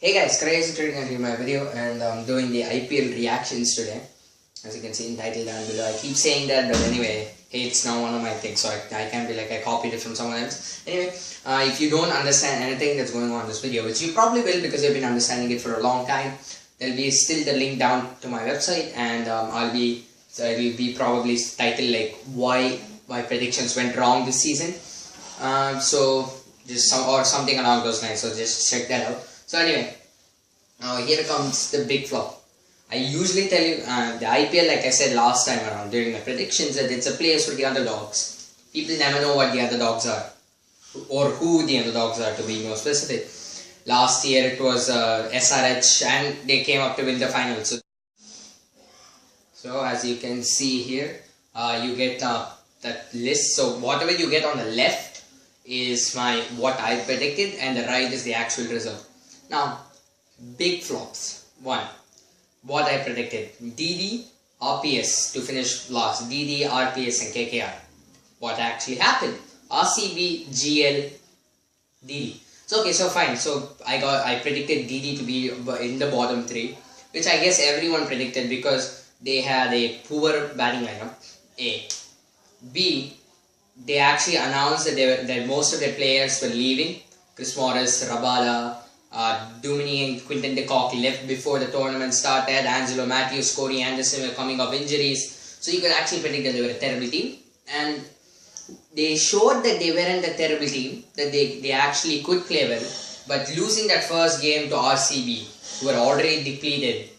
Hey guys, crazy trading into my video, and I'm doing the IPL reactions today. As you can see in title down below, I keep saying that, but anyway, hey, it's now one of my things, so I can't be like I copied it from someone else. Anyway, if you don't understand anything that's going on in this video, which you probably will because you've been understanding it for a long time, there'll be still the link down to my website, and it'll be probably titled like why my predictions went wrong this season. So just something along those lines. So just check that out. So anyway, here comes the big flop. I usually tell you the IPL, like I said last time around during my predictions, that it's a place for the underdogs. People never know what the underdogs are, or who the underdogs are, to be more specific. Last year it was SRH, and they came up to win the final. So as you can see here, you get that list. So whatever you get on the left is what I predicted, and the right is the actual result. Now, big flops. One, what I predicted: DD, RPS to finish last. DD, RPS, and KKR. What actually happened? RCB, GL, DD. So okay, so fine. So I predicted DD to be in the bottom three, which I guess everyone predicted because they had a poor batting lineup. A. B. They actually announced that most of their players were leaving. Chris Morris, Rabada, Dumini and Quinton de Kock left before the tournament started. Angelo Matthews, Corey Anderson were coming off injuries. So you could actually predict that they were a terrible team. And they showed that they weren't a terrible team, that they actually could play well. But losing that first game to RCB, who were already depleted,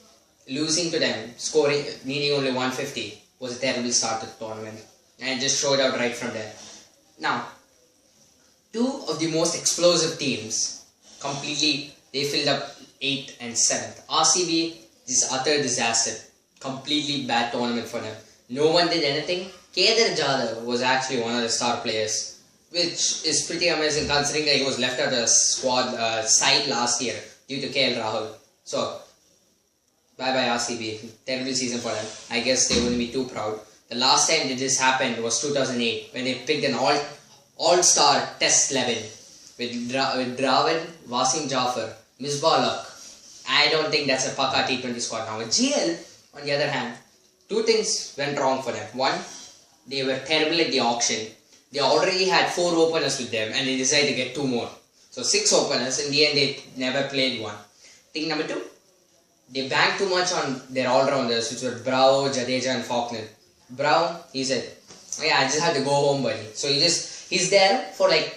losing to them, scoring, needing only 150, was a terrible start to the tournament. And it just showed out right from there. Now, two of the most explosive teams completely, they filled up 8th and 7th. RCB is utter disaster. Completely bad tournament for them. No one did anything. Kedar Jadhav was actually one of the star players, which is pretty amazing considering that he was left out of the squad side last year due to KL Rahul. So, bye bye RCB. Terrible season for them. I guess they wouldn't be too proud. The last time that this happened was 2008 when they picked an all-star test 11 with Dravid, Wasim Jaffer, Misbah Luck. I don't think that's a Paka T20 squad now. With GL, on the other hand, two things went wrong for them. One, they were terrible at the auction. They already had 4 openers with them and they decided to get 2 more. So 6 openers. In the end, they never played one. Thing number 2, they banked too much on their all-rounders, which were Bravo, Jadeja and Faulkner. Brown, he said, oh yeah, I just had to go home, buddy. So he's there for like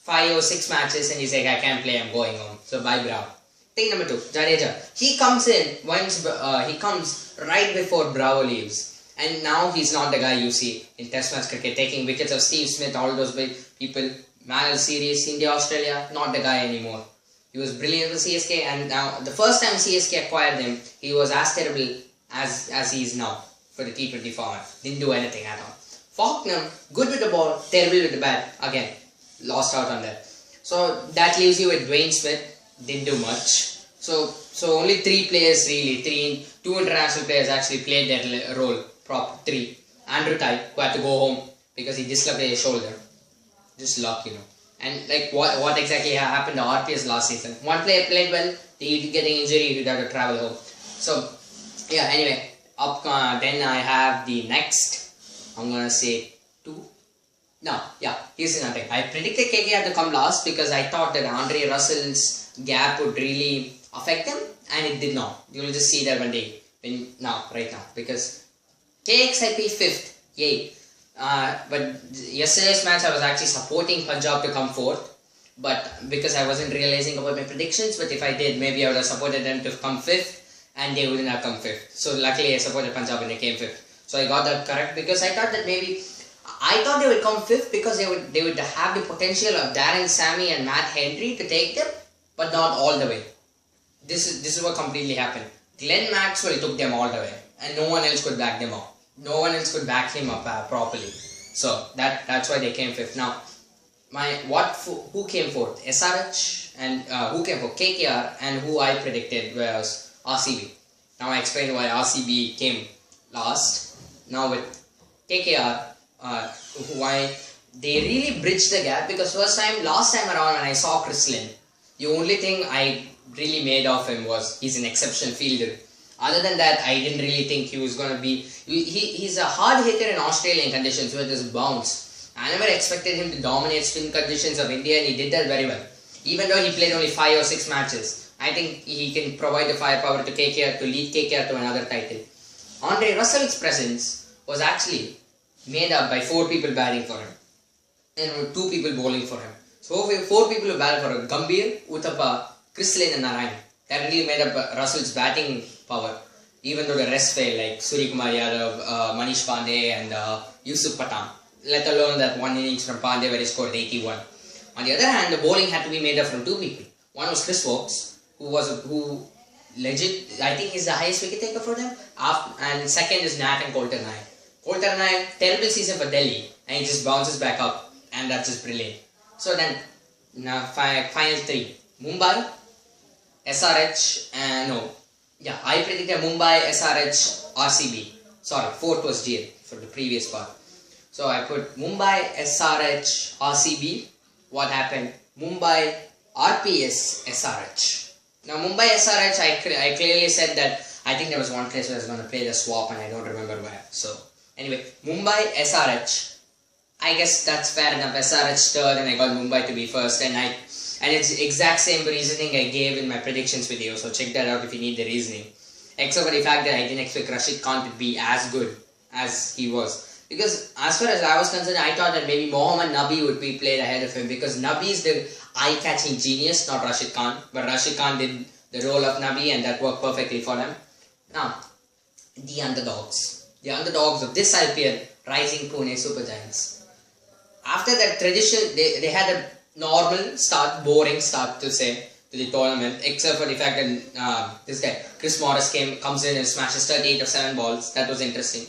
5 or 6 matches and he's like, I can't play, I'm going home. So bye Brown. Thing number 2, Jadeja. He comes in, he comes right before Bravo leaves. And now he's not the guy you see in Test match cricket, taking wickets of Steve Smith, all those big people. Man of the series, India, Australia, not the guy anymore. He was brilliant for CSK, and now the first time CSK acquired him, he was as terrible as he is now. For the T20 format. Didn't do anything at all. Faulkner, good with the ball, terrible with the bat. Again, lost out on that. So that leaves you with Dwayne Smith. Didn't do much. So only 3 players really, 2 international players actually played their role. 3. Andrew Tye, who had to go home because he dislocated his shoulder. Just luck, you know. And like what exactly happened to RPS last season? One player played well, he getting injury, he'd have to travel home. So yeah, anyway. Then I have the next, I'm gonna say 2. No, yeah, here's another thing. I predicted KKR to come last because I thought that Andre Russell's gap would really affect them, and it did not. You will just see that one day, right now, because KXIP 5th, yay. But yesterday's match I was actually supporting Punjab to come 4th, but because I wasn't realizing about my predictions, but if I did, maybe I would have supported them to come 5th. And they wouldn't have come 5th. So luckily I supported Punjab and they came 5th. So I got that correct because I thought that I thought they would come 5th because they would have the potential of Darren Sammy and Matt Henry to take them, but not all the way. This is what completely happened. Glenn Maxwell took them all the way, and no one else could back them up. No one else could back him up properly. So that's why they came 5th. Now, who came 4th? SRH, and who came 4th? KKR, and who I predicted was RCB. Now I explained why RCB came last. Now with KKR, why they really bridged the gap, because last time around when I saw Chris Lynn, The only thing I really made of him was he's an exceptional fielder. Other than that, I didn't really think he was going to be... He's a hard hitter in Australian conditions with his bounce. I never expected him to dominate spin conditions of India, and he did that very well. Even though he played only 5 or 6 matches, I think he can provide the firepower to KKR, to lead KKR to another title. Andre Russell's presence was actually made up by 4 people batting for him and 2 people bowling for him. So 4 people who batted for him: Gambhir, Uthappa, Chris Lane and Narayan. That really made up Russell's batting power. Even though the rest failed, like Suryakumar Yadav, Manish Pandey and Yusuf Pathan. Let alone that one innings from Pandey where he scored 81. On the other hand, the bowling had to be made up from 2 people. One was Chris Woakes, who legit, I think he's the highest wicket taker for them. And second is Nat and Coulter Nair. Coulter Nair, terrible season for Delhi, and he just bounces back up, and that's just brilliant. So then, now final 3: Mumbai, SRH, I predicted Mumbai, SRH, RCB. Sorry, 4th was GL for the previous part. So I put Mumbai, SRH, RCB. What happened? Mumbai, RPS, SRH. Now Mumbai, SRH, I clearly said that I think there was one place where I was going to play the swap and I don't remember where. So anyway, Mumbai, SRH. I guess that's fair enough. SRH third and I got Mumbai to be first, and it's the exact same reasoning I gave in my predictions video, so check that out if you need the reasoning. Except for the fact that I didn't expect Rashid Khan to be as good as he was. Because as far as I was concerned, I thought that maybe Mohammad Nabi would be played ahead of him, because Nabi is the eye-catching genius, not Rashid Khan. But Rashid Khan did the role of Nabi and that worked perfectly for them. Now, the underdogs. The underdogs of this IPL, Rising Pune Super Giants. After that tradition, they had a normal start, boring start to say, to the tournament, except for the fact that this guy, Chris Morris comes in and smashes 38 of 7 balls. That was interesting.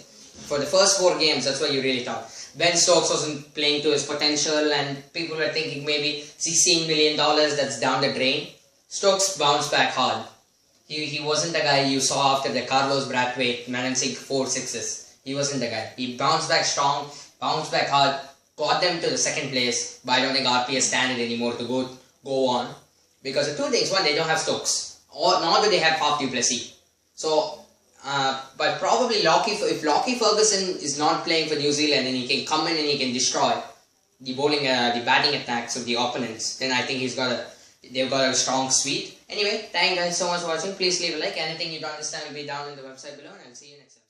For the first 4 games, that's what you really thought. Ben Stokes wasn't playing to his potential and people were thinking maybe $16 million that's down the drain. Stokes bounced back hard. He wasn't the guy you saw after the Carlos Brathwaite managing 4 sixes. He wasn't the guy. He bounced back strong, bounced back hard, got them to the 2nd place, but I don't think RPS stand it anymore to go on. Because of 2 things. One, they don't have Stokes, nor do they have Faf du Plessis. So, but probably if Lockie Ferguson is not playing for New Zealand and he can come in and he can destroy the the batting attacks of the opponents, then I think they've got a strong suite. Anyway, thank you guys so much for watching. Please leave a like. Anything you don't understand will be down in the website below, and I'll see you next time.